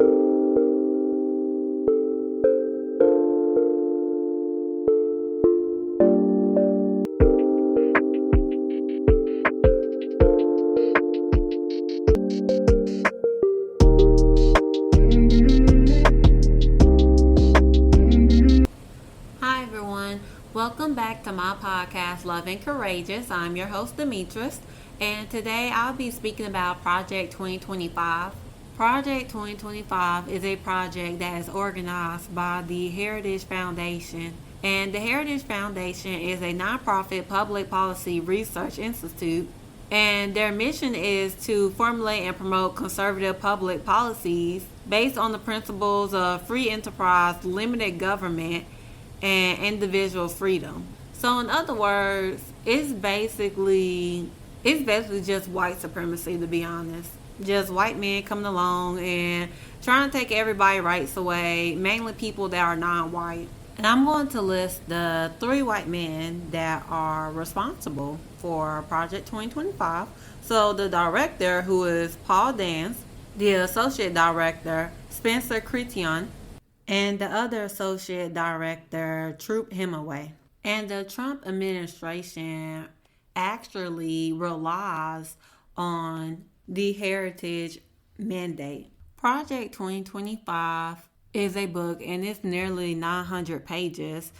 Hi everyone, welcome back to my podcast, Love and Courageous. I'm your host, Demetris, and today I'll be speaking about Project 2025. Project 2025 is a project that is organized by the Heritage Foundation, and the Heritage Foundation is a nonprofit public policy research institute, and their mission is to formulate and promote conservative public policies based on the principles of free enterprise, limited government, and individual freedom. So in other words, it's basically just white supremacy, to be honest. Just white men coming along and trying to take everybody's rights away, mainly people that are non-white. And I'm going to list the 3 white men that are responsible for Project 2025. So the director, who is Paul Dance, the associate director, Spencer Cretion, and the other associate director, Troop Hemingway. And the Trump administration actually relies on the heritage mandate. Project 2025 is a book, and it's nearly 900 pages.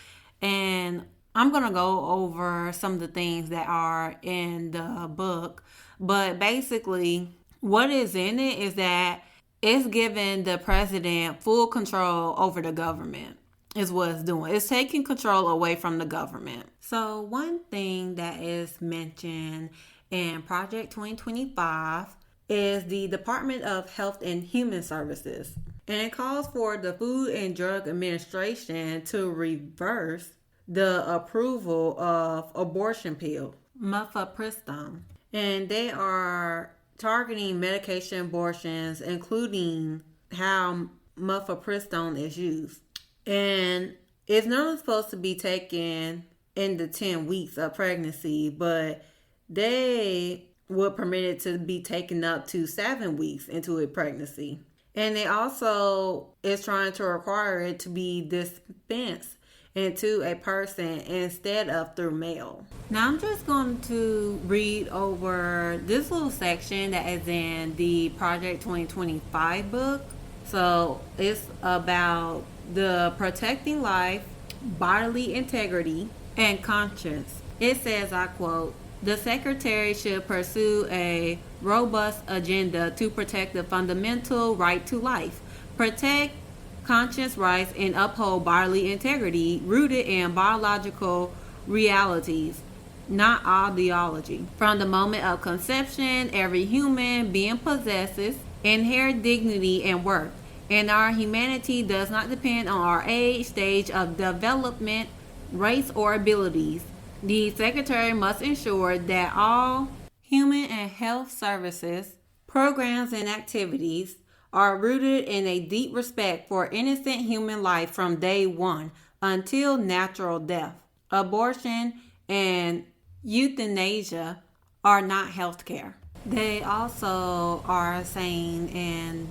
And I'm going to go over some of the things that are in the book. But basically, what is in it is that it's giving the president full control over the government, is what it's doing. It's taking control away from the government. So one thing that is mentioned in Project 2025 is the Department of Health and Human Services. And it calls for the Food and Drug Administration to reverse the approval of abortion pill, mifepristone. And they are targeting medication abortions, including how mifepristone is used. And it's not supposed to be taken in the 10 weeks of pregnancy, but they would permit it to be taken up to 7 weeks into a pregnancy. And they also is trying to require it to be dispensed into a person instead of through mail. Now I'm just going to read over this little section that is in the Project 2025 book. So it's about the protecting life, bodily integrity, and conscience. It says, I quote, "The Secretary should pursue a robust agenda to protect the fundamental right to life, protect conscience rights, and uphold bodily integrity rooted in biological realities, not ideology. From the moment of conception, every human being possesses inherent dignity and worth, and our humanity does not depend on our age, stage of development, race, or abilities. The Secretary must ensure that all human and health services, programs, and activities are rooted in a deep respect for innocent human life from day one until natural death. Abortion and euthanasia are not health care." They also are saying in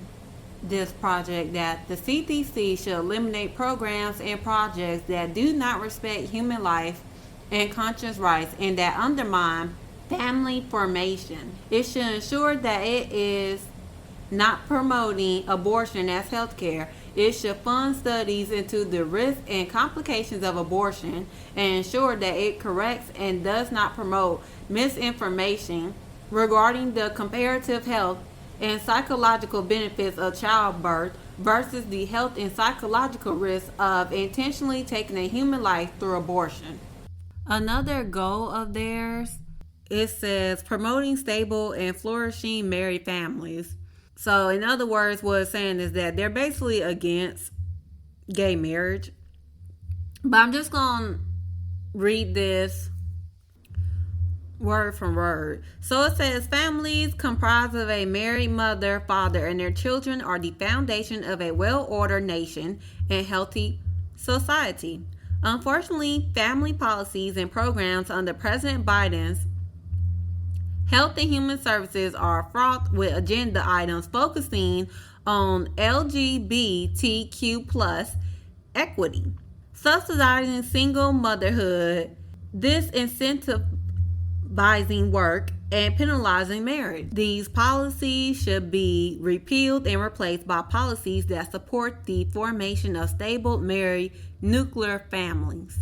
this project that the CDC should eliminate programs and projects that do not respect human life and conscience rights and that undermine family formation. It should ensure that it is not promoting abortion as health care. It should fund studies into the risks and complications of abortion and ensure that it corrects and does not promote misinformation regarding the comparative health and psychological benefits of childbirth versus the health and psychological risks of intentionally taking a human life through abortion. Another goal of theirs, it says promoting stable and flourishing married families. So in other words, what it's saying is that they're basically against gay marriage. But I'm just going to read this word from word. So it says, families comprised of a married mother, father, and their children are the foundation of a well-ordered nation and healthy society. Unfortunately, family policies and programs under President Biden's Health and Human Services are fraught with agenda items focusing on LGBTQ plus equity, subsidizing single motherhood, disincentivizing work, and penalizing marriage. These policies should be repealed and replaced by policies that support the formation of stable, married, nuclear families.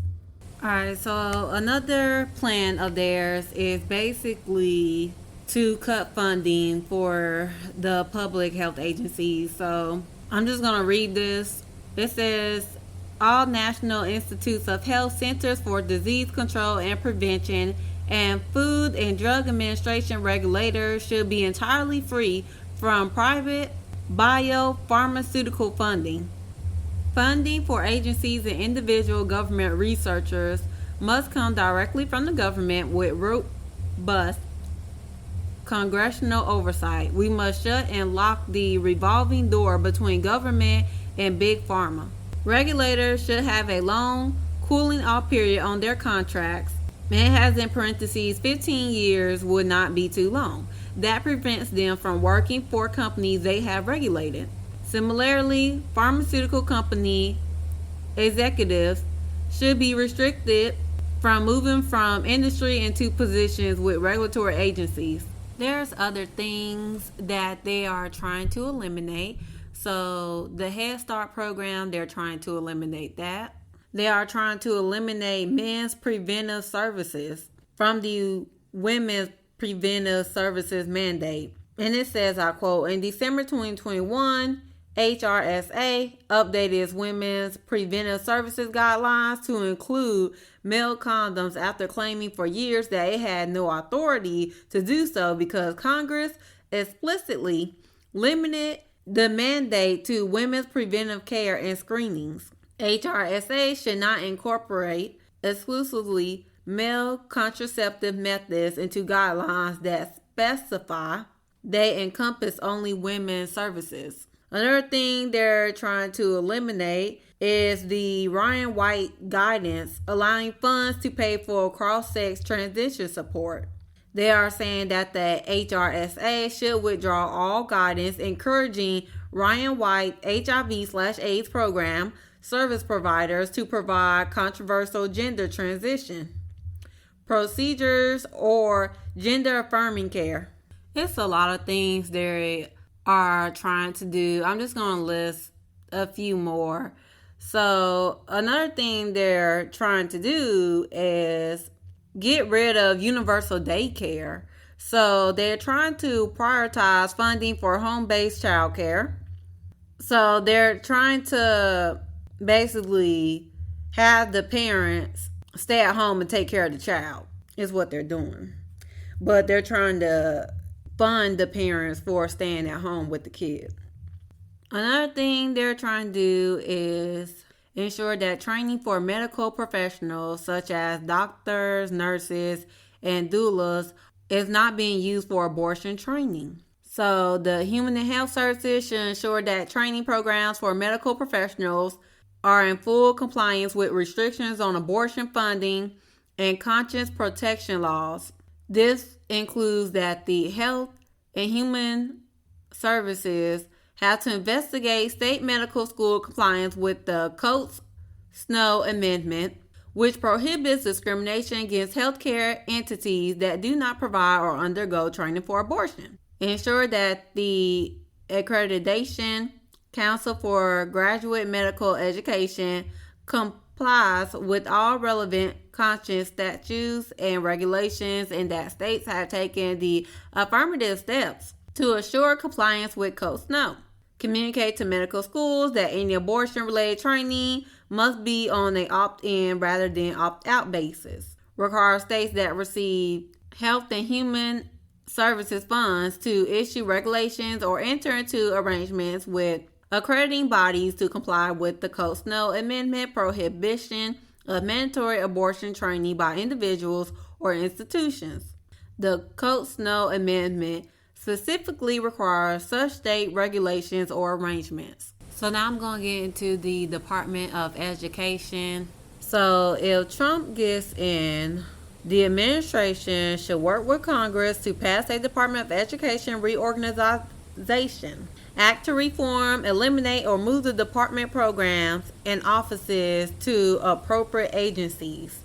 Alright, so another plan of theirs is basically to cut funding for the public health agencies. So I'm just going to read this. It says, all National Institutes of Health, Centers for Disease Control and Prevention, and Food and Drug Administration regulators should be entirely free from private biopharmaceutical funding. Funding for agencies and individual government researchers must come directly from the government with robust congressional oversight. We must shut and lock the revolving door between government and big pharma. Regulators should have a long cooling off period on their contracts. It has in parentheses 15 years would not be too long. That prevents them from working for companies they have regulated. Similarly, pharmaceutical company executives should be restricted from moving from industry into positions with regulatory agencies. There's other things that they are trying to eliminate. So the Head Start program, they're trying to eliminate that. They are trying to eliminate men's preventive services from the women's preventive services mandate. And it says, I quote, in December 2021, HRSA updated its women's preventive services guidelines to include male condoms after claiming for years that it had no authority to do so because Congress explicitly limited the mandate to women's preventive care and screenings. HRSA should not incorporate exclusively male contraceptive methods into guidelines that specify they encompass only women's services. Another thing they're trying to eliminate is the Ryan White guidance allowing funds to pay for cross-sex transition support. They are saying that the HRSA should withdraw all guidance encouraging Ryan White HIV/AIDS program service providers to provide controversial gender transition procedures or gender affirming care. It's a lot of things they are trying to do. I'm just going to list a few more. So another thing they're trying to do is get rid of universal daycare. So they're trying to prioritize funding for home-based childcare. So they're trying to basically have the parents stay at home and take care of the child is what they're doing. But they're trying to fund the parents for staying at home with the kid. Another thing they're trying to do is ensure that training for medical professionals such as doctors, nurses, and doulas is not being used for abortion training. So the Human and Health Services should ensure that training programs for medical professionals are in full compliance with restrictions on abortion funding and conscience protection laws. This includes that the Health and Human Services have to investigate state medical school compliance with the Coates-Snow Amendment, which prohibits discrimination against healthcare entities that do not provide or undergo training for abortion. Ensure that the Accreditation Council for Graduate Medical Education complies with all relevant conscience statutes and regulations, and that states have taken the affirmative steps to assure compliance with Coates-Snow. Communicate to medical schools that any abortion-related training must be on an opt-in rather than opt-out basis. Require states that receive Health and Human Services funds to issue regulations or enter into arrangements with accrediting bodies to comply with the Coates-Snow Amendment prohibition of mandatory abortion training by individuals or institutions. The Coates-Snow Amendment specifically requires such state regulations or arrangements. So now I'm going to get into the Department of Education. So if Trump gets in, The administration should work with Congress to pass a Department of Education reorganization act to reform, eliminate, or move the department programs and offices to appropriate agencies.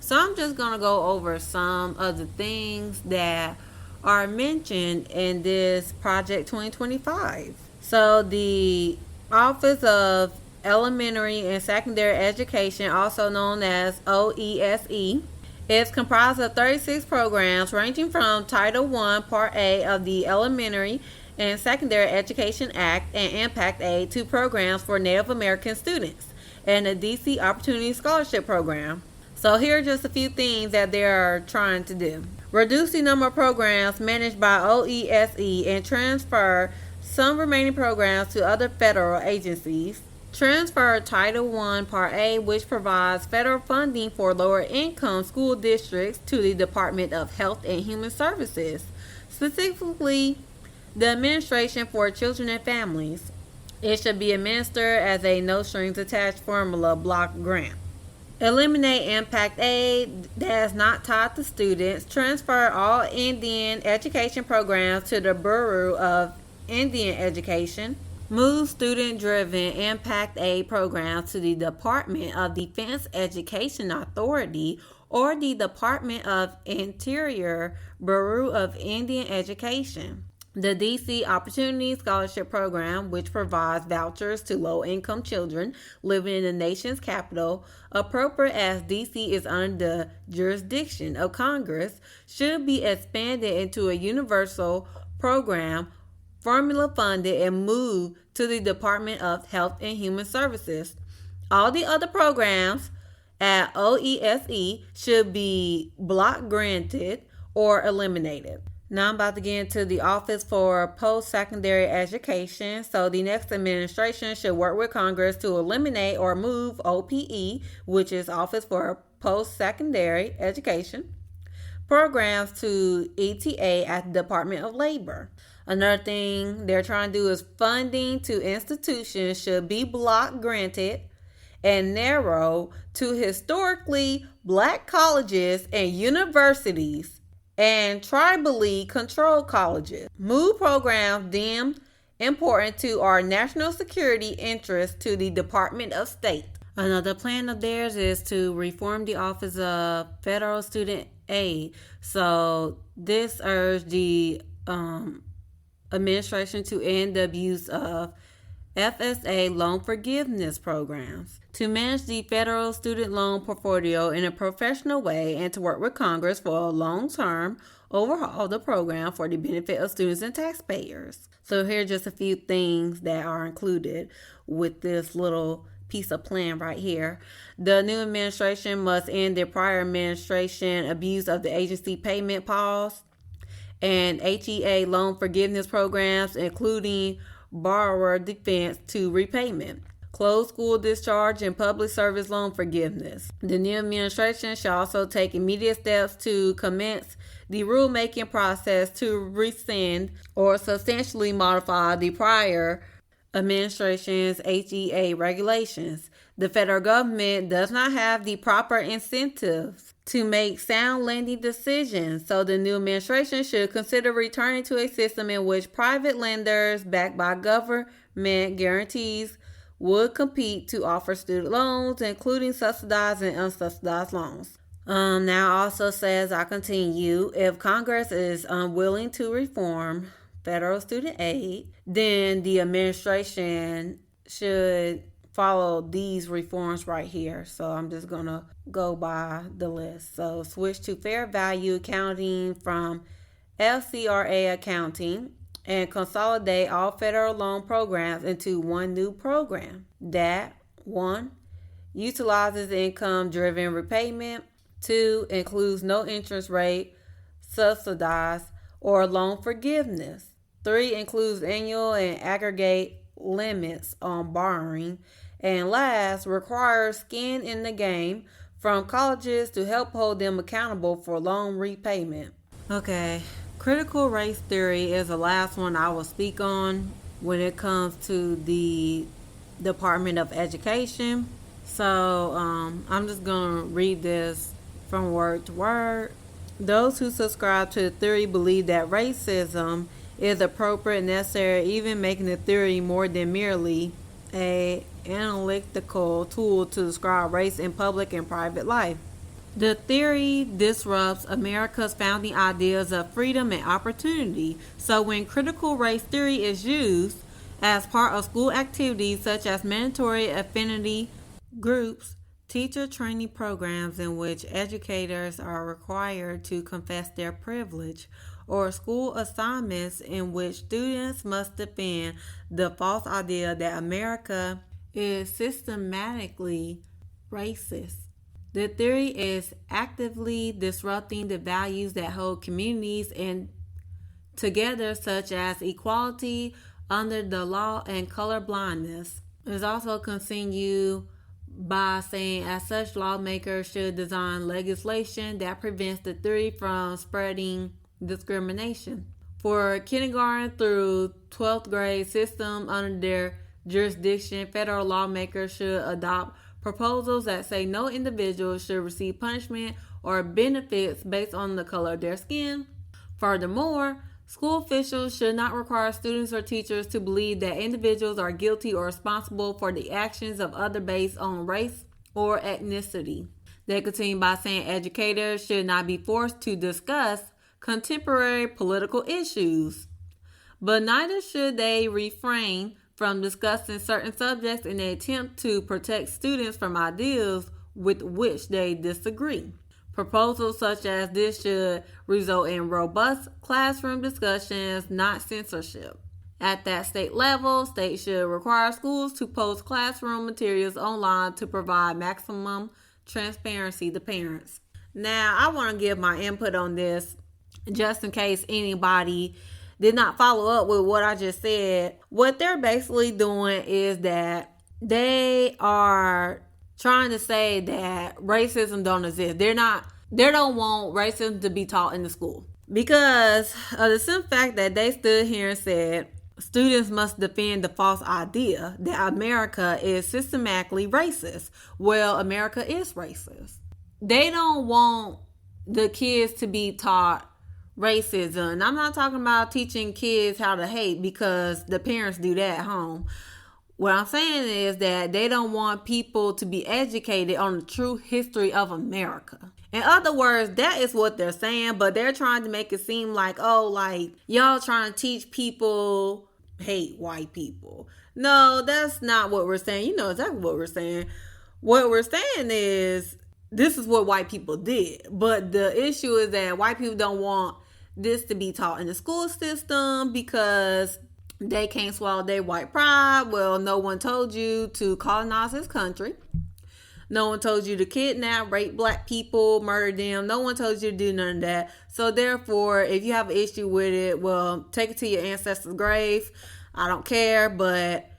So I'm just going to go over some of the things that are mentioned in this Project 2025. So the Office of Elementary and Secondary Education, also known as OESE, is comprised of 36 programs ranging from Title I, Part A of the Elementary and Secondary Education Act and Impact Aid to programs for Native American students and the DC Opportunity Scholarship Program. So here are just a few things that they are trying to do. Reduce the number of programs managed by OESE and transfer some remaining programs to other federal agencies. Transfer Title I Part A, which provides federal funding for lower income school districts, to the Department of Health and Human Services, specifically the Administration for Children and Families. It should be administered as a no strings attached formula block grant. Eliminate Impact Aid that is not tied to students. Transfer all Indian education programs to the Bureau of Indian Education. Move student-driven Impact Aid programs to the Department of Defense Education Authority or the Department of Interior Bureau of Indian Education. The DC Opportunity Scholarship Program, which provides vouchers to low-income children living in the nation's capital, appropriate as DC is under the jurisdiction of Congress, should be expanded into a universal program, formula funded, and moved to the Department of Health and Human Services. All the other programs at OESE should be block granted or eliminated. Now I'm about to get into the Office for Post-Secondary Education. So the next administration should work with Congress to eliminate or move OPE, which is Office for Post-Secondary Education, programs to ETA at the Department of Labor. Another thing they're trying to do is funding to institutions should be block granted and narrow to historically black colleges and universities and tribally controlled colleges. Move programs deemed important to our national security interests to the Department of State. Another plan of theirs is to reform the Office of Federal Student Aid. So this urged the administration to end the abuse of FSA loan forgiveness programs, to manage the federal student loan portfolio in a professional way, and to work with Congress for a long-term overhaul of the program for the benefit of students and taxpayers. So here are just a few things that are included with this little piece of plan right here. The new administration must end the prior administration abuse of the agency payment pause and HEA loan forgiveness programs, including borrower defense to repayment, close school discharge, and public service loan forgiveness. The new administration shall also take immediate steps to commence the rulemaking process to rescind or substantially modify the prior administration's HEA regulations. The federal government does not have the proper incentives to make sound lending decisions, so the new administration should consider returning to a system in which private lenders backed by government guarantees would compete to offer student loans, including subsidized and unsubsidized loans. Now also says, I continue, if Congress is unwilling to reform federal student aid, then the administration should follow these reforms right here. So I'm just going to go by the list. So switch to fair value accounting from FCRA accounting and consolidate all federal loan programs into one new program that 1. Utilizes income-driven repayment, 2. Includes no interest rate, subsidized, or loan forgiveness, 3. Includes annual and aggregate limits on borrowing, and last, requires skin in the game from colleges to help hold them accountable for loan repayment. Okay, critical race theory is the last one I will speak on when it comes to the Department of Education. So I'm just going to read this from word to word. Those who subscribe to the theory believe that racism is appropriate and necessary, even making the theory more than merely a analytical tool to describe race in public and private life. The theory disrupts America's founding ideas of freedom and opportunity. So when critical race theory is used as part of school activities such as mandatory affinity groups, teacher training programs in which educators are required to confess their privilege, or school assignments in which students must defend the false idea that America is systematically racist. The theory is actively disrupting the values that hold communities and together, such as equality under the law and colorblindness. It also continue by saying, as such, lawmakers should design legislation that prevents the theory from spreading discrimination. For kindergarten through 12th grade system under their jurisdiction, federal lawmakers should adopt proposals that say no individual should receive punishment or benefits based on the color of their skin. Furthermore, school officials should not require students or teachers to believe that individuals are guilty or responsible for the actions of others based on race or ethnicity. They continue by saying educators should not be forced to discuss contemporary political issues, but neither should they refrain from discussing certain subjects in an attempt to protect students from ideas with which they disagree. Proposals such as this should result in robust classroom discussions, not censorship. At that state level, states should require schools to post classroom materials online to provide maximum transparency to parents. Now, I want to give my input on this just in case anybody did not follow up with what I just said. What they're basically doing is that they are trying to say that racism don't exist. They don't want racism to be taught in the school because of the simple fact that they stood here and said students must defend the false idea that America is systematically racist. Well, America is racist. They don't want the kids to be taught racism. And I'm not talking about teaching kids how to hate because the parents do that at home. What I'm saying is that they don't want people to be educated on the true history of America. In other words, that is what they're saying, but they're trying to make it seem like, oh, like y'all trying to teach people hate white people. No, that's not what we're saying. You know exactly what we're saying. What we're saying is this is what white people did. But the issue is that white people don't want this to be taught in the school system because they can't swallow their white pride. Well, no one told you to colonize this country. No one told you to kidnap, rape black people, murder them. No one told you to do none of that. So therefore, if you have an issue with it, well, take it to your ancestors' grave. I don't care, but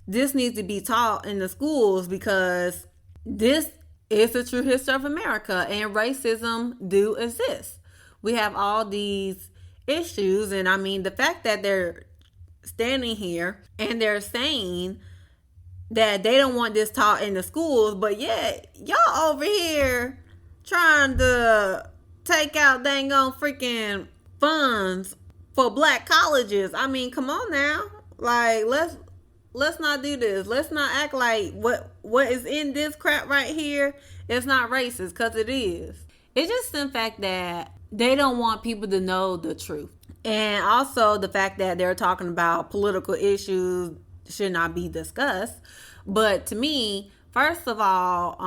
this needs to be taught in the schools because this is the true history of America and racism do exist. We have all these issues, and I mean, the fact that they're standing here and they're saying that they don't want this taught in the schools, but yet y'all over here trying to take out dang on freaking funds for black colleges. I mean, come on now. Like, let's not do this. Let's not act like what is in this crap right here is not racist, because it is. It's just the fact that they don't want people to know the truth. And also the fact that they're talking about political issues should not be discussed. But to me, first of all,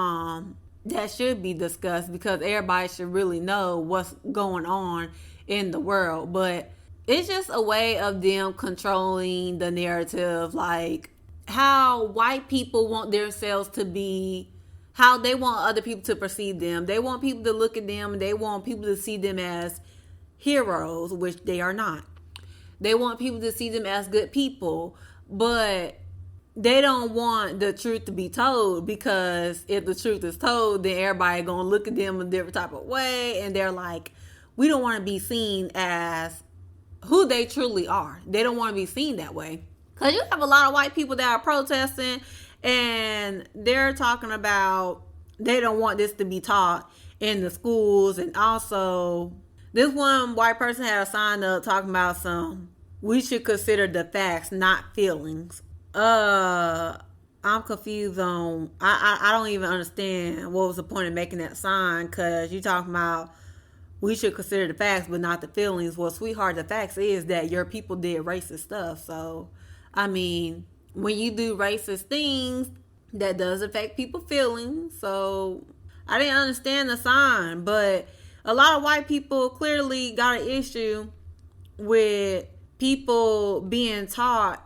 that should be discussed because everybody should really know what's going on in the world. But it's just a way of them controlling the narrative, like how white people want themselves to be, how they want other people to perceive them. They want people to look at them and they want people to see them as heroes, which they are not. They want people to see them as good people, but they don't want the truth to be told, because if the truth is told, then everybody gonna look at them a different type of way, and they're like, we don't want to be seen as who they truly are. They don't want to be seen that way, because you have a lot of white people that are protesting and they're talking about they don't want this to be taught, in the schools. And also, this one white person had a sign up talking about some, we should consider the facts, not feelings. Uh, I'm confused on. I don't even understand what was the point of making that sign, because you talking about we should consider the facts but not the feelings. Well, sweetheart, the facts is that your people did racist stuff. So, I mean, when you do racist things, that does affect people's feelings. So, I didn't understand the sign, but a lot of white people clearly got an issue with people being taught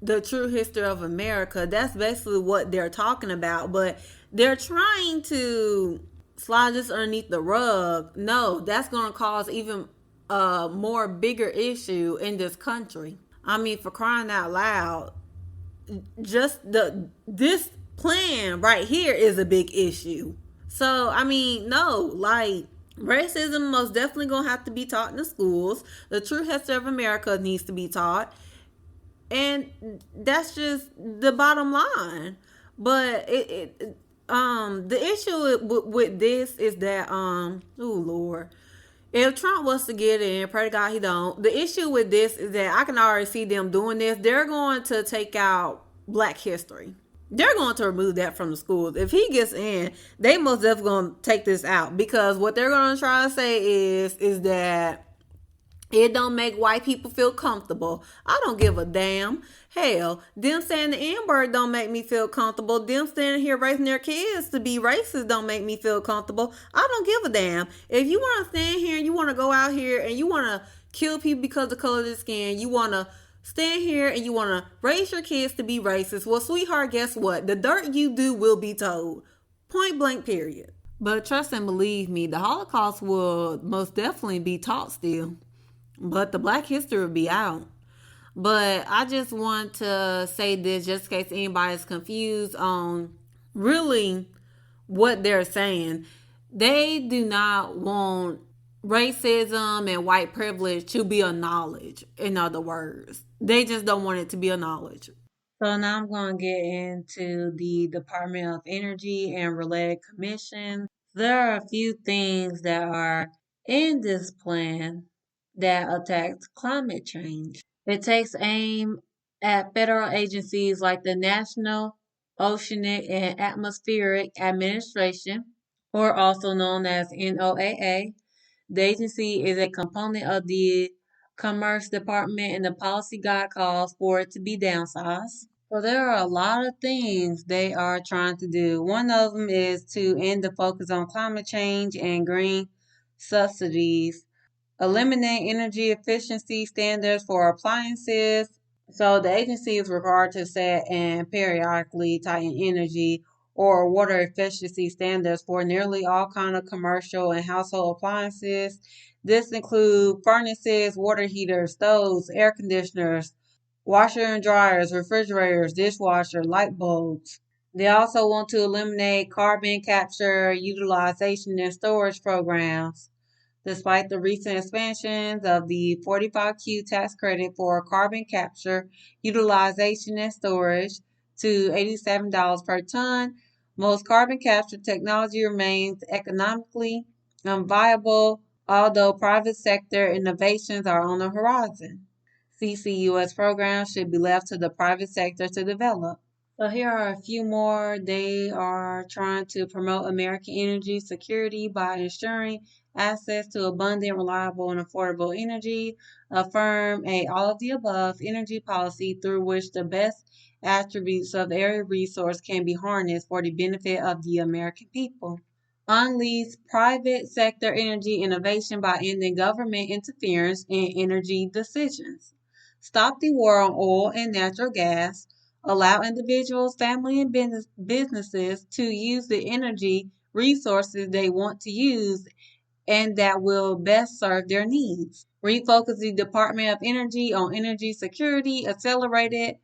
the true history of America. That's basically what they're talking about. But they're trying to slide this underneath the rug. No, that's going to cause even a more bigger issue in this country. I mean, for crying out loud, just this plan right here is a big issue. So, I mean, no, like, racism most definitely gonna have to be taught in the schools. The true history of America needs to be taught, and that's just the bottom line. But the issue with this is that oh Lord, if Trump was to get in, pray to God he don't. The issue with this is that I can already see them doing this. They're going to take out Black history. They're going to remove that from the schools. If he gets in, they most definitely going to take this out, because what they're going to try to say is that it don't make white people feel comfortable. I don't give a damn. Hell, them saying the N-word don't make me feel comfortable. Them standing here raising their kids to be racist don't make me feel comfortable. I don't give a damn. If you want to stand here and you want to go out here and you want to kill people because of the color of their skin, you want to stand here and you want to raise your kids to be racist, well, sweetheart, guess what? The dirt you do will be told. Point blank, period. But trust and believe me, the Holocaust will most definitely be taught still. But the Black history will be out. But I just want to say this just in case anybody's confused on really what they're saying. They do not want racism and white privilege to be acknowledged, in other words. They just don't want it to be acknowledged. So now I'm going to get into the Department of Energy and related commissions. There are a few things that are in this plan that attacks climate change. It takes aim at federal agencies like the National Oceanic and Atmospheric Administration, or also known as NOAA. The agency is a component of the Commerce Department, and the policy guide calls for it to be downsized. So there are a lot of things they are trying to do. One of them is to end the focus on climate change and green subsidies, eliminate energy efficiency standards for appliances. So the agency is required to set and periodically tighten energy or water efficiency standards for nearly all kind of commercial and household appliances. This includes furnaces, water heaters, stoves, air conditioners, washer and dryers, refrigerators, dishwasher, light bulbs. They also want to eliminate carbon capture, utilization, and storage programs. Despite the recent expansions of the 45Q tax credit for carbon capture, utilization, and storage to $87 per ton, most carbon capture technology remains economically unviable, although private sector innovations are on the horizon. CCUS programs should be left to the private sector to develop. So here are a few more. They are trying to promote American energy security by ensuring access to abundant, reliable, and affordable energy, affirm a all of the above energy policy through which the best attributes of every resource can be harnessed for the benefit of the American people. Unleash private sector energy innovation by ending government interference in energy decisions. Stop the war on oil and natural gas. Allow individuals, family, and businesses to use the energy resources they want to use and that will best serve their needs. Refocus the Department of Energy on energy security, accelerated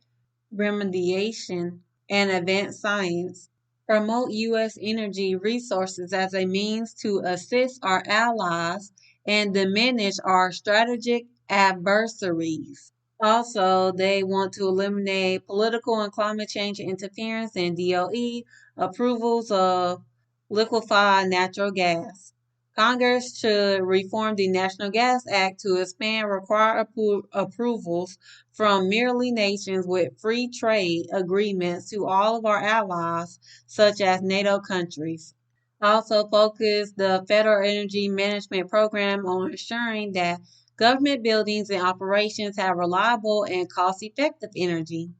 remediation, and advanced science. Promote U.S. energy resources as a means to assist our allies and diminish our strategic adversaries. Also, they want to eliminate political and climate change interference and DOE approvals of liquefied natural gas. Congress should reform the National Gas Act to expand required approvals from merely nations with free trade agreements to all of our allies, such as NATO countries. Also, focus the Federal Energy Management Program on ensuring that government buildings and operations have reliable and cost effective energy.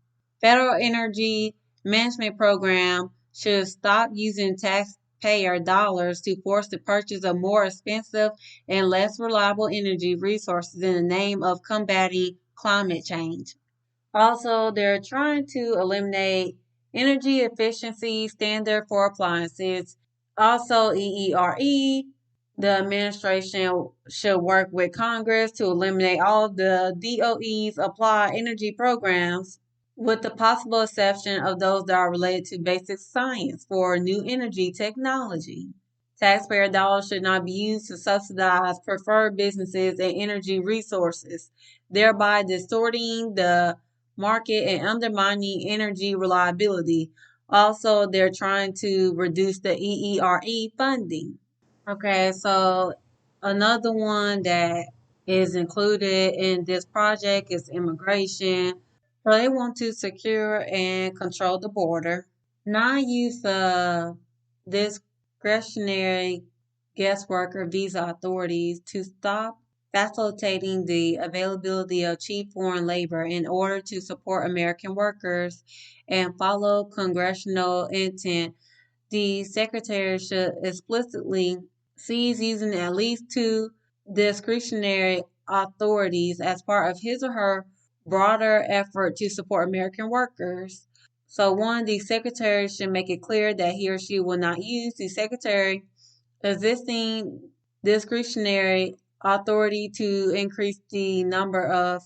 Federal Energy Management Program should stop using taxpayer dollars to force the purchase of more expensive and less reliable energy resources in the name of combating climate change. Also, they're trying to eliminate energy efficiency standard for appliances. Also, EERE, the administration should work with Congress to eliminate all of the DOE's applied energy programs with the possible exception of those that are related to basic science for new energy technology. Taxpayer dollars should not be used to subsidize preferred businesses and energy resources, thereby distorting the market and undermining energy reliability. Also, they're trying to reduce the EERE funding. Okay, so another one that is included in this project is immigration. So they want to secure and control the border. Non-use of discretionary guest worker visa authorities to stop facilitating the availability of cheap foreign labor in order to support American workers and follow congressional intent. The secretary should explicitly cease using at least two discretionary authorities as part of his or her broader effort to support American workers. So, one, the secretary should make it clear that he or she will not use the secretary existing discretionary authority to increase the number of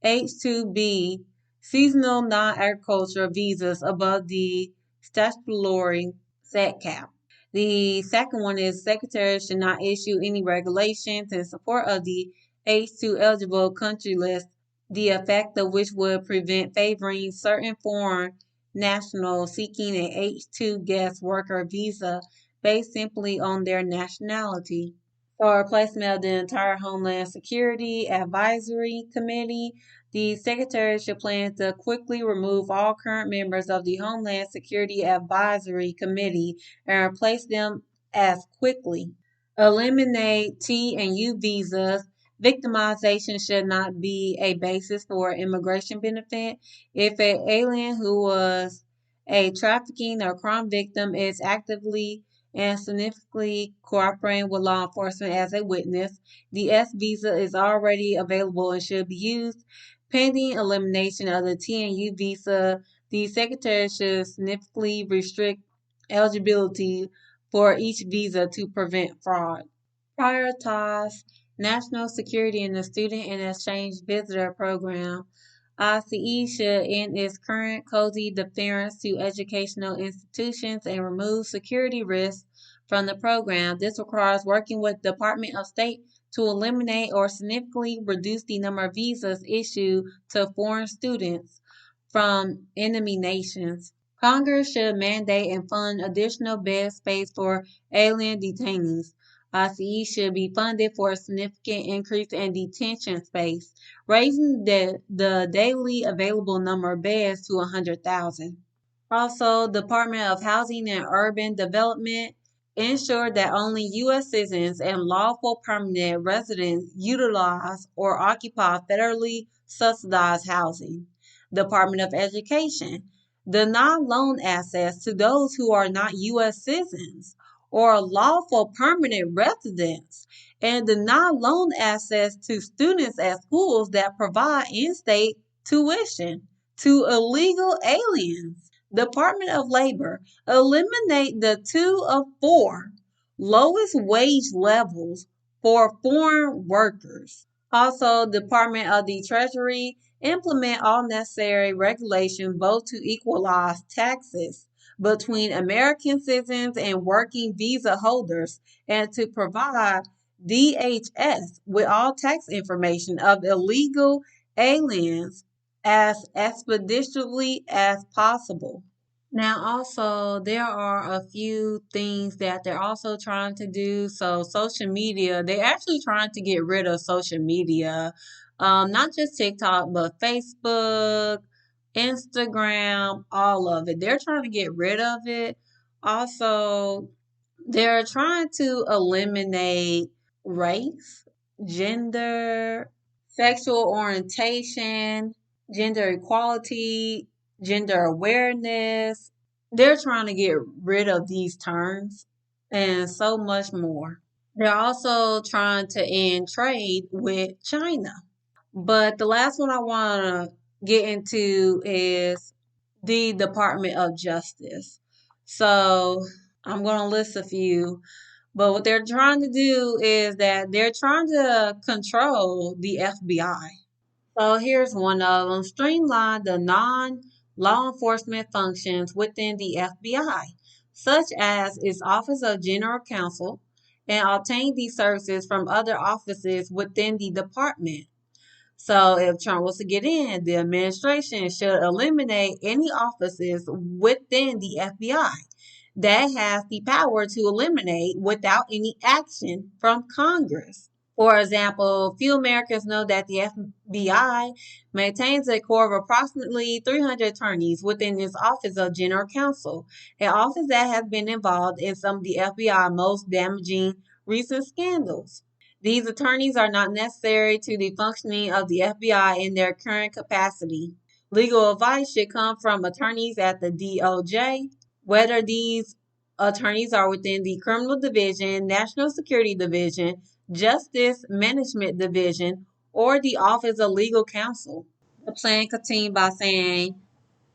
H-2B seasonal non-agricultural visas above the statutory set cap. The second one is secretary should not issue any regulations in support of the H2 eligible country list, the effect of which would prevent favoring certain foreign nationals seeking an H2 guest worker visa based simply on their nationality. For replacement of the entire Homeland Security Advisory Committee, the Secretary should plan to quickly remove all current members of the Homeland Security Advisory Committee and replace them as quickly. Eliminate T and U visas. Victimization should not be a basis for immigration benefit. If an alien who was a trafficking or crime victim is actively and significantly cooperating with law enforcement as a witness, the S visa is already available and should be used. Pending elimination of the T and U visa, the Secretary should significantly restrict eligibility for each visa to prevent fraud. Prioritize national security in the student and exchange visitor program. ICE should end its current cozy deference to educational institutions and remove security risks from the program. This requires working with the Department of State to eliminate or significantly reduce the number of visas issued to foreign students from enemy nations. Congress should mandate and fund additional bed space for alien detainees. ICE should be funded for a significant increase in detention space, raising the daily available number of beds to 100,000. Also, Department of Housing and Urban Development ensure that only U.S. citizens and lawful permanent residents utilize or occupy federally subsidized housing. Department of Education deny loan access to those who are not U.S. citizens or lawful permanent residents and deny loan access to students at schools that provide in-state tuition to illegal aliens. Department of Labor, eliminate the 2 of 4 lowest wage levels for foreign workers. Also, Department of the Treasury, implement all necessary regulations both to equalize taxes between American citizens and working visa holders and to provide DHS with all tax information of illegal aliens as expeditiously as possible. Now, also, there are a few things that they're also trying to do. So, social media, they're actually trying to get rid of social media, not just TikTok, but Facebook, Instagram, all of it. They're trying to get rid of it. Also, they're trying to eliminate race, gender, sexual orientation, gender equality, gender awareness. They're trying to get rid of these terms and so much more. They're also trying to end trade with China. But the last one I want to get into is the Department of Justice. So I'm going to list a few. But what they're trying to do is that they're trying to control the FBI. So here's one of them: streamline the non law enforcement functions within the FBI, such as its Office of General Counsel, and obtain these services from other offices within the department. So if Trump was to get in, the administration should eliminate any offices within the FBI that has the power to eliminate without any action from Congress. For example, few Americans know that the FBI maintains a core of approximately 300 attorneys within its Office of General Counsel, an office that has been involved in some of the FBI most damaging recent scandals. These attorneys are not necessary to the functioning of the FBI in their current capacity. Legal advice should come from attorneys at the DOJ, whether these attorneys are within the Criminal Division, National Security Division, Justice Management Division, or the Office of Legal Counsel. The plan continued by saying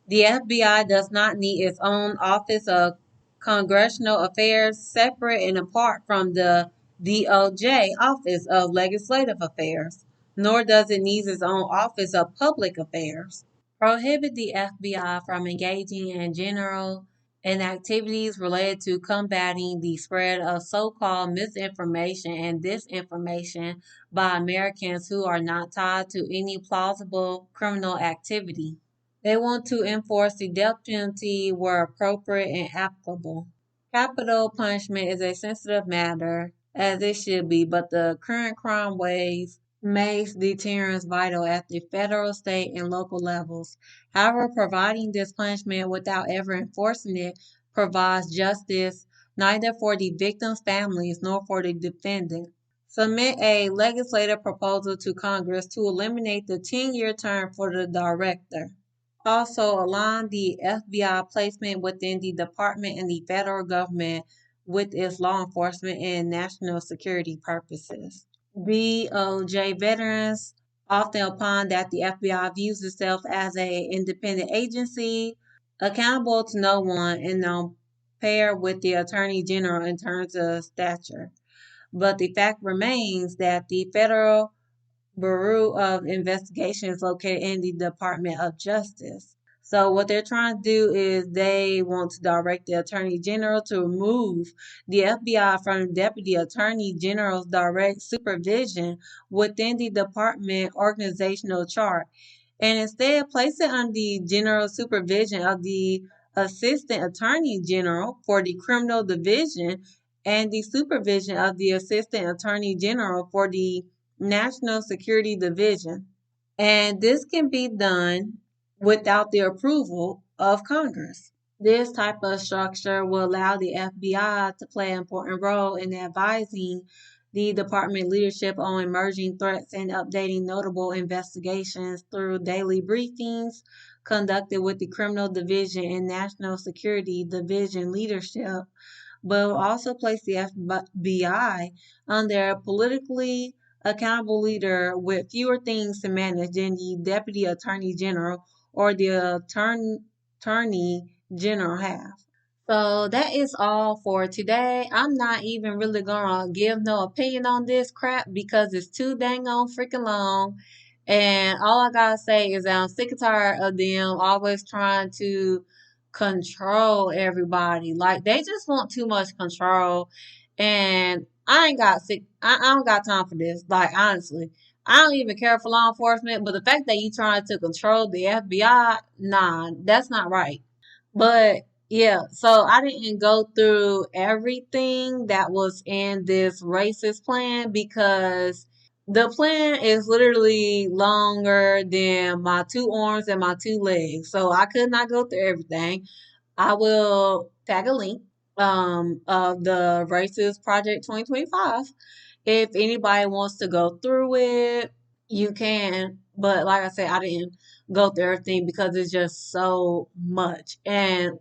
the FBI does not need its own Office of Congressional Affairs separate and apart from the DOJ Office of Legislative Affairs, nor does it need its own Office of Public Affairs. Prohibit the FBI from engaging in general in activities related to combating the spread of so-called misinformation and disinformation by Americans who are not tied to any plausible criminal activity. They want to enforce the death penalty where appropriate and applicable. Capital punishment is a sensitive matter, as it should be, but the current crime waves makes deterrence vital at the federal, state, and local levels. However, providing this punishment without ever enforcing it provides justice neither for the victims' families nor for the defendant. Submit a legislative proposal to Congress to eliminate the 10-year term for the director. Also, align the FBI placement within the department and the federal government with its law enforcement and national security purposes. DOJ veterans often opine that the FBI views itself as an independent agency, accountable to no one, and on par with the Attorney General in terms of stature. But the fact remains that the Federal Bureau of Investigation is located in the Department of Justice. So what they're trying to do is they want to direct the Attorney General to remove the FBI from the Deputy Attorney General's direct supervision within the department organizational chart and instead place it under the general supervision of the Assistant Attorney General for the Criminal Division and the supervision of the Assistant Attorney General for the National Security Division. And this can be done without the approval of Congress. This type of structure will allow the FBI to play an important role in advising the department leadership on emerging threats and updating notable investigations through daily briefings conducted with the Criminal Division and National Security Division leadership, but will also place the FBI under a politically accountable leader with fewer things to manage than the Deputy Attorney General or the Attorney General have. So that is all for today. I'm not even really gonna give no opinion on this crap because it's too dang on freaking long. And all I gotta say is that I'm sick and tired of them always trying to control everybody. Like they just want too much control. And I ain't got sick I don't got time for this. Like honestly. I don't even care for law enforcement, but the fact that you trying to control the FBI, nah, that's not right. But Yeah, so I didn't go through everything that was in this racist plan because the plan is literally longer than my two arms and my two legs. So I could not go through everything. I will tag a link of the Racist Project 2025. If anybody wants to go through it, you can. But like I said, I didn't go through everything because it's just so much. And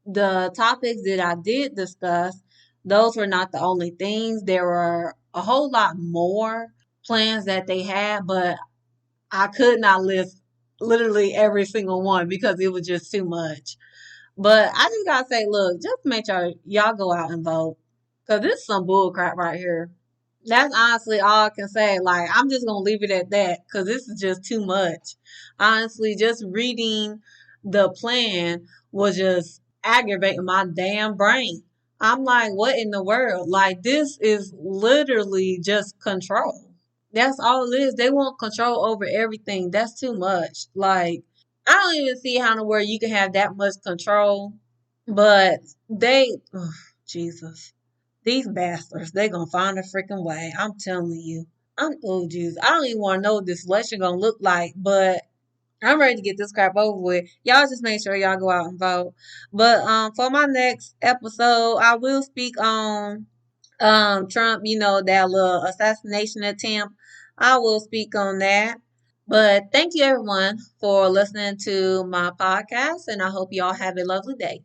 the topics that I did discuss, those were not the only things. There were a whole lot more plans that they had, but I could not list literally every single one because it was just too much. But I just gotta say, look, just make sure y'all go out and vote. Cause this is some bull crap right here. That's honestly all I can say. Like, I'm just gonna leave it at that because this is just too much. Honestly, just reading the plan was just aggravating my damn brain. I'm like, what in the world? Like, this is literally just control. That's all it is. They want control over everything. That's too much. Like, I don't even see how in the world you can have that much control. But ugh, Jesus. These bastards, they gonna find a freaking way. I'm telling you. Oh Jesus. I don't even want to know what this election gonna look like, but I'm ready to get this crap over with. Y'all just make sure y'all go out and vote. But for my next episode, I will speak on Trump, that little assassination attempt. I will speak on that. But thank you everyone for listening to my podcast and I hope y'all have a lovely day.